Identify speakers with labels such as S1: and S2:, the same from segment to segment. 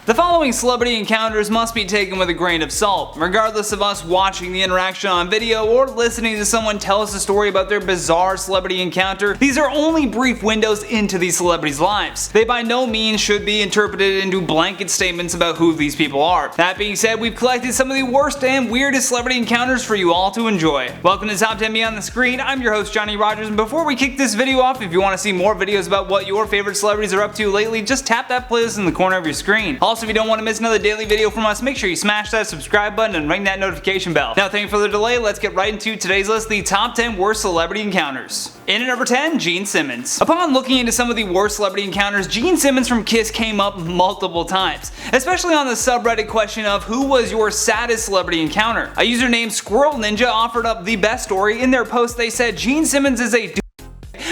S1: The following celebrity encounters must be taken with a grain of salt, regardless of us watching the interaction on video or listening to someone tell us a story about their bizarre celebrity encounter. These are only brief windows into these celebrities' lives. They by no means should be interpreted into blanket statements about who these people are. That being said, we've collected some of the worst and weirdest celebrity encounters for you all to enjoy. Welcome to Top 10 Beyond the Screen. I'm your host Johnny Rogers, and before we kick this video off, if you want to see more videos about what your favorite celebrities are up to lately, just tap that playlist in the corner of your screen. Also, if you don't want to miss another daily video from us, make sure you smash that subscribe button and ring that notification bell. Now, thank you for the delay, let's get right into today's list, the top 10 worst celebrity encounters. In at number 10, Gene Simmons. Upon looking into some of the worst celebrity encounters, Gene Simmons from Kiss came up multiple times, especially on the subreddit question of who was your saddest celebrity encounter. A user named Squirrel Ninja offered up the best story. In their post they said, Gene Simmons is a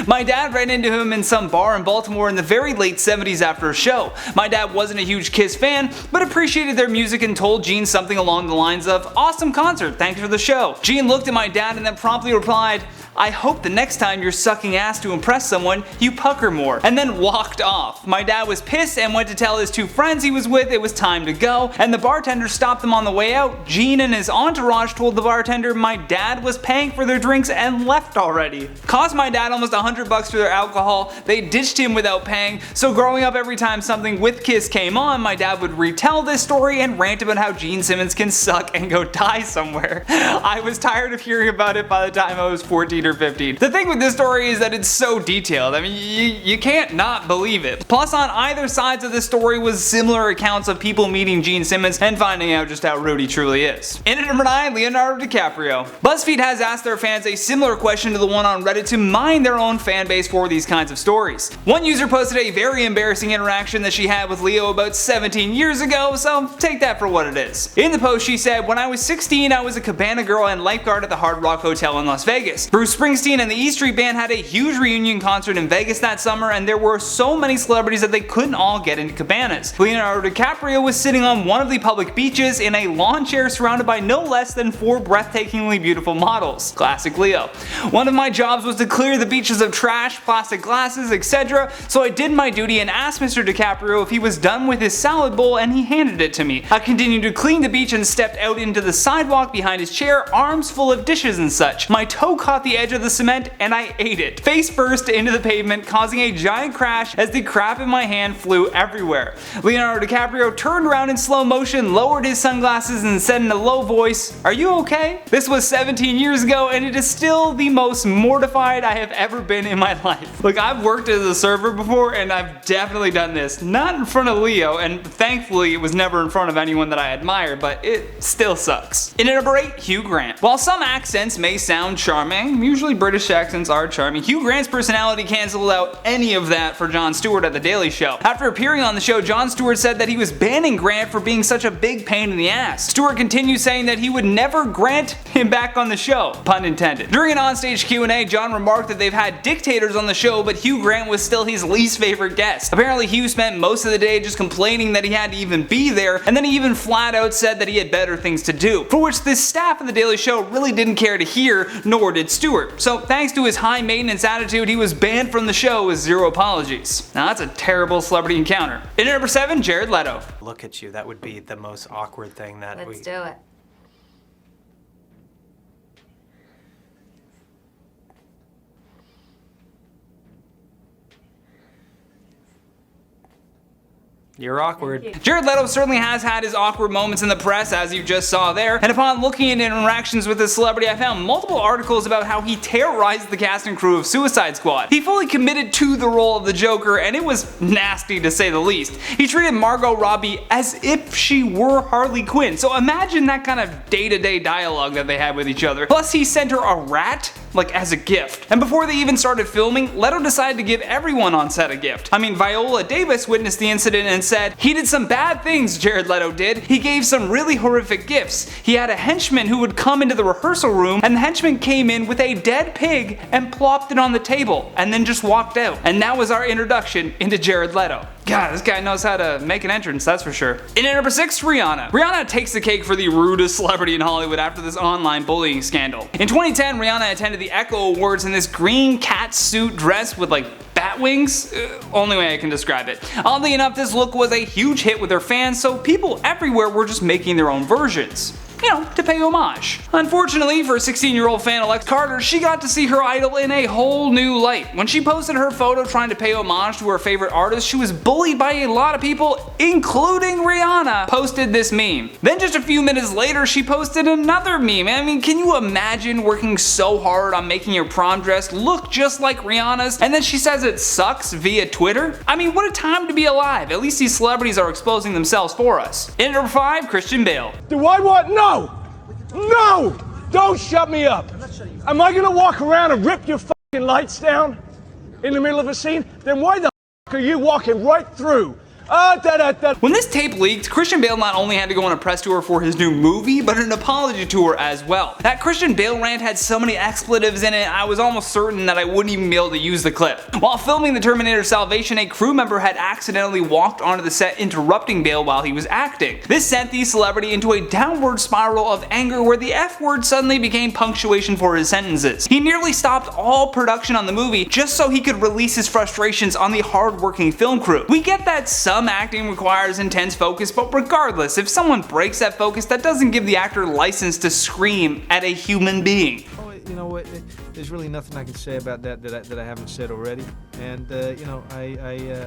S1: My dad ran into him in some bar in Baltimore in the very late 70s after a show. My dad wasn't a huge Kiss fan, but appreciated their music and told Gene something along the lines of, "Awesome concert, thanks for the show." Gene looked at my dad and then promptly replied, "I hope the next time you're sucking ass to impress someone, you pucker more," and then walked off. My dad was pissed and went to tell his two friends he was with it was time to go, and the bartender stopped them on the way out. Gene and his entourage told the bartender my dad was paying for their drinks and left already. Cost my dad almost $100 for their alcohol. They ditched him without paying, so growing up, every time something with Kiss came on, my dad would retell this story and rant about how Gene Simmons can suck and go die somewhere. I was tired of hearing about it by the time I was 14 or 15. The thing with this story is that it's so detailed. I mean, you can't not believe it. Plus, on either sides of this story was similar accounts of people meeting Gene Simmons and finding out just how rude he truly is. In at number 9, Leonardo DiCaprio. BuzzFeed has asked their fans a similar question to the one on Reddit to mine their own fan base for these kinds of stories. One user posted a very embarrassing interaction that she had with Leo about 17 years ago, so take that for what it is. In the post she said, "When I was 16, I was a cabana girl and lifeguard at the Hard Rock Hotel in Las Vegas. Bruce Springsteen and the E Street Band had a huge reunion concert in Vegas that summer, and there were so many celebrities that they couldn't all get into cabanas. Leonardo DiCaprio was sitting on one of the public beaches in a lawn chair surrounded by no less than 4 breathtakingly beautiful models. Classic Leo. One of my jobs was to clear the beaches of trash, plastic glasses, etc. So I did my duty and asked Mr. DiCaprio if he was done with his salad bowl, and he handed it to me. I continued to clean the beach and stepped out into the sidewalk behind his chair, arms full of dishes and such. My toe caught the edge of the cement and I ate it, face first into the pavement, causing a giant crash as the crap in my hand flew everywhere. Leonardo DiCaprio turned around in slow motion, lowered his sunglasses and said in a low voice, 'Are you okay?' This was 17 years ago and it is still the most mortified I have ever been in my life." Look, I've worked as a server before and I've definitely done this. Not in front of Leo, and thankfully it was never in front of anyone that I admire, but it still sucks. In at number 8, Hugh Grant. While some accents may sound charming, usually British accents are charming, Hugh Grant's personality canceled out any of that for Jon Stewart at The Daily Show. After appearing on the show, Jon Stewart said that he was banning Grant for being such a big pain in the ass. Stewart continued saying that he would never grant him back on the show, pun intended. During an onstage Q&A, Jon remarked that they've had dictators on the show, but Hugh Grant was still his least favorite guest. Apparently Hugh spent most of the day just complaining that he had to even be there, and then he even flat out said that he had better things to do, for which the staff of The Daily Show really didn't care to hear, nor did Stewart. So thanks to his high maintenance attitude, he was banned from the show with 0 apologies. Now that's a terrible celebrity encounter. In at number 7, Jared Leto.
S2: Look at you, that would be the most awkward thing that
S3: Let's do it.
S2: You're awkward.
S1: Jared Leto certainly has had his awkward moments in the press, as you just saw there, and upon looking into interactions with this celebrity, I found multiple articles about how he terrorized the cast and crew of Suicide Squad. He fully committed to the role of the Joker, and it was nasty to say the least. He treated Margot Robbie as if she were Harley Quinn, so imagine that kind of day-to-day dialogue that they had with each other. Plus he sent her a rat, like as a gift. And before they even started filming, Leto decided to give everyone on set a gift. I mean, Viola Davis witnessed the incident and said, "He did some bad things, Jared Leto did. He gave some really horrific gifts. He had a henchman who would come into the rehearsal room, and the henchman came in with a dead pig and plopped it on the table, and then just walked out. And that was our introduction into Jared Leto." God, this guy knows how to make an entrance, that's for sure. In at number 6, Rihanna. Rihanna takes the cake for the rudest celebrity in Hollywood after this online bullying scandal. In 2010, Rihanna attended the Echo Awards in this green cat suit dress with like bat wings? Only way I can describe it. Oddly enough, this look was a huge hit with her fans, so people everywhere were just making their own versions. You know, to pay homage. Unfortunately for 16-year-old fan Alex Carter, she got to see her idol in a whole new light. When she posted her photo trying to pay homage to her favorite artist, she was bullied by a lot of people, including Rihanna, posted this meme. Then just a few minutes later, she posted another meme. I mean, can you imagine working so hard on making your prom dress look just like Rihanna's, and then she says it sucks via Twitter? I mean, what a time to be alive. At least these celebrities are exposing themselves for us. In number 5, Christian Bale.
S3: Do I want? No! No! Don't shut me up! Am I gonna walk around and rip your fucking lights down in the middle of a scene? Then why the fuck are you walking right through?
S1: When this tape leaked, Christian Bale not only had to go on a press tour for his new movie, but an apology tour as well. That Christian Bale rant had so many expletives in it, I was almost certain that I wouldn't even be able to use the clip. While filming the Terminator Salvation, a crew member had accidentally walked onto the set interrupting Bale while he was acting. This sent the celebrity into a downward spiral of anger where the F word suddenly became punctuation for his sentences. He nearly stopped all production on the movie just so he could release his frustrations on the hard-working film crew. We get that some acting requires intense focus, but regardless, if someone breaks that focus, that doesn't give the actor license to scream at a human being.
S4: Oh, you know what? There's really nothing I can say about that I haven't said already. And you know, I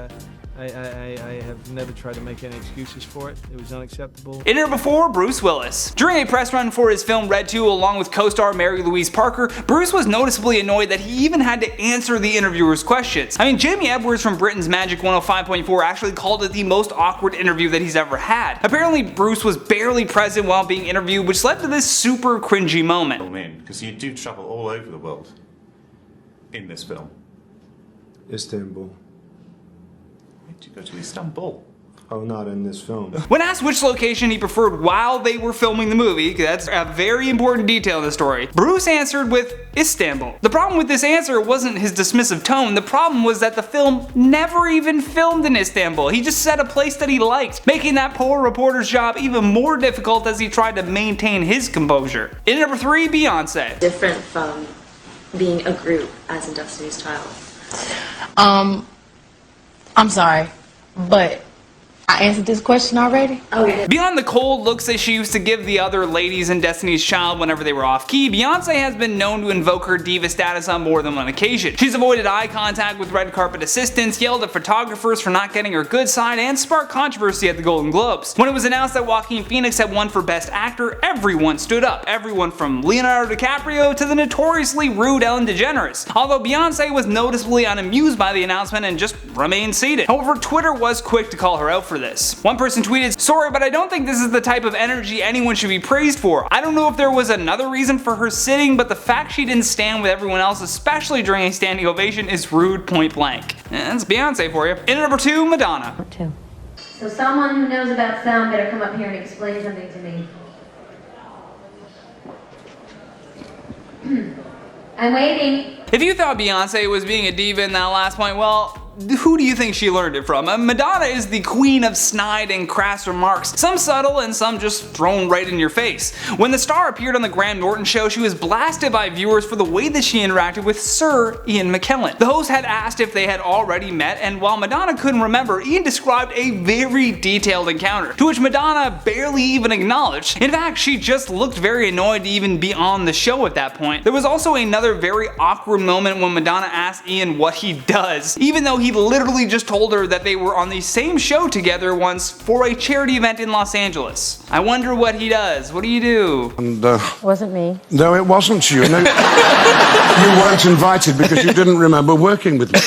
S4: have never tried to make any excuses for it. It was unacceptable.
S1: In number 4, Bruce Willis. During a press run for his film Red 2 along with co-star Mary Louise Parker, Bruce was noticeably annoyed that he even had to answer the interviewer's questions. I mean, Jamie Edwards from Britain's Magic 105.4 actually called it the most awkward interview that he's ever had. Apparently, Bruce was barely present while being interviewed, which led to this super cringy moment.
S5: Because you do travel all over the world in this film.
S6: Istanbul.
S5: Did you go to Istanbul?
S6: Oh, not in this film.
S1: When asked which location he preferred while they were filming the movie, because that's a very important detail in the story, Bruce answered with Istanbul. The problem with this answer wasn't his dismissive tone, the problem was that the film never even filmed in Istanbul. He just said a place that he liked, making that poor reporter's job even more difficult as he tried to maintain his composure. In number 3, Beyonce.
S7: Different from being a group as in Destiny's Child.
S8: I'm sorry, but I answered this question already.
S7: Oh, yeah.
S1: Beyond the cold looks that she used to give the other ladies in Destiny's Child whenever they were off key, Beyonce has been known to invoke her diva status on more than one occasion. She's avoided eye contact with red carpet assistants, yelled at photographers for not getting her good side, and sparked controversy at the Golden Globes. When it was announced that Joaquin Phoenix had won for Best Actor, everyone stood up. Everyone from Leonardo DiCaprio to the notoriously rude Ellen DeGeneres. Although Beyonce was noticeably unamused by the announcement and just remained seated. However, Twitter was quick to call her out for this. One person tweeted, "Sorry, but I don't think this is the type of energy anyone should be praised for. I don't know if there was another reason for her sitting, but the fact she didn't stand with everyone else, especially during a standing ovation, is rude point blank." And that's Beyonce for you. In number 2, Madonna.
S9: So someone who knows about sound better come up here and explain something to me. I'm waiting.
S1: If you thought Beyonce was being a diva in that last point, well, who do you think she learned it from? Madonna is the queen of snide and crass remarks, some subtle and some just thrown right in your face. When the star appeared on the Graham Norton show, she was blasted by viewers for the way that she interacted with Sir Ian McKellen. The host had asked if they had already met, and while Madonna couldn't remember, Ian described a very detailed encounter, to which Madonna barely even acknowledged. In fact, she just looked very annoyed to even be on the show at that point. There was also another very awkward moment when Madonna asked Ian what he does, even though he literally just told her that they were on the same show together once for a charity event in Los Angeles. I wonder what he does. What do you do?
S6: And,
S8: Wasn't me.
S6: no, it wasn't you. No, you weren't invited because you didn't remember working with me.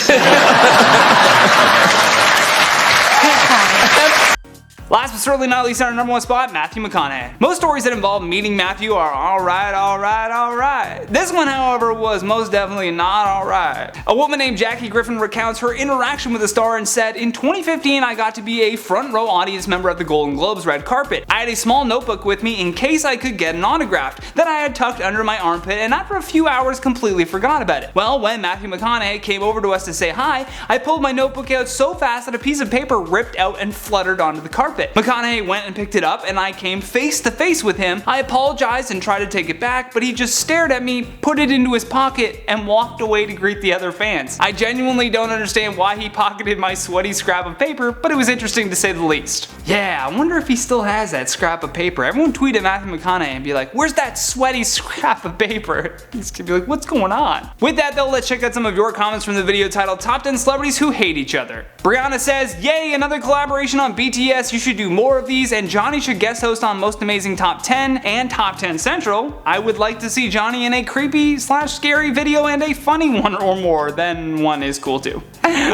S1: Last but certainly not least on our number 1 spot, Matthew McConaughey. Most stories that involve meeting Matthew are alright, alright, alright. This one, however, was most definitely not alright. A woman named Jackie Griffin recounts her interaction with the star and said, "In 2015, I got to be a front row audience member at the Golden Globes red carpet. I had a small notebook with me in case I could get an autograph that I had tucked under my armpit, and after a few hours completely forgot about it. Well, when Matthew McConaughey came over to us to say hi, I pulled my notebook out so fast that a piece of paper ripped out and fluttered onto the carpet. carpet. McConaughey went and picked it up and I came face to face with him. I apologized and tried to take it back, but he just stared at me, put it into his pocket, and walked away to greet the other fans. I genuinely don't understand why he pocketed my sweaty scrap of paper, but it was interesting to say the least. Yeah, I wonder if he still has that scrap of paper. Everyone tweet at Matthew McConaughey and be like, where's that sweaty scrap of paper? He's gonna be like, what's going on? With that though, let's check out some of your comments from the video titled Top 10 Celebrities Who Hate Each Other. Brianna says, yay, another collaboration on BTS. You should do more of these, and Johnny should guest host on Most Amazing Top 10 and Top 10 Central. I would like to see Johnny in a creepy / scary video and a funny one or more. Then one is cool too.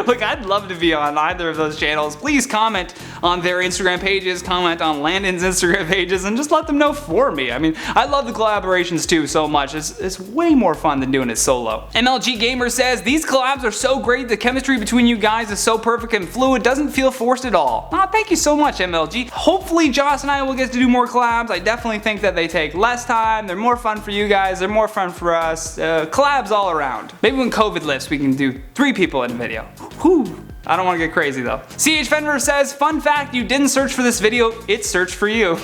S1: Look, I'd love to be on either of those channels. Please comment on their Instagram pages, comment on Landon's Instagram pages, and just let them know for me. I mean, I love the collaborations too so much. It's way more fun than doing it solo. MLG Gamer says, these collabs are so great. The chemistry between you guys is so perfect and fluid. Doesn't feel forced at all. Aw, thank you so much, MLG. Hopefully Joss and I will get to do more collabs. I definitely think that they take less time. They're more fun for you guys. They're more fun for us. Collabs all around. Maybe when COVID lifts, we can do 3 people in a video. Whew. I don't want to get crazy though. CH Fenver says, fun fact, you didn't search for this video, it searched for you.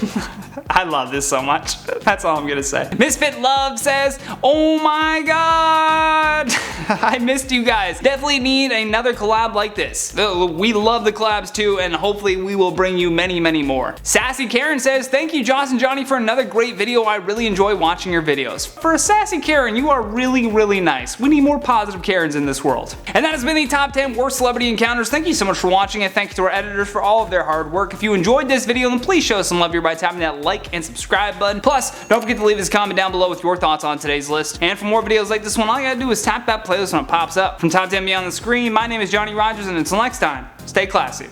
S1: I love this so much. That's all I'm gonna say. Misfit Love says, oh my god. I missed you guys. Definitely need another collab like this. We love the collabs too, and hopefully we will bring you many, many more. Sassy Karen says, thank you Joss and Johnny for another great video. I really enjoy watching your videos. For a Sassy Karen, you are really, really nice. We need more positive Karens in this world. And that has been the top 10 worst celebrity encounters. Thank you so much for watching, and thank you to our editors for all of their hard work. If you enjoyed this video, then please show us some love here by tapping that like and subscribe button. Plus, don't forget to leave us a comment down below with your thoughts on today's list. And for more videos like this one, all you gotta do is tap that playlist when it pops up. From Top 10 Beyond the Screen, my name is Johnny Rogers, and until next time, stay classy.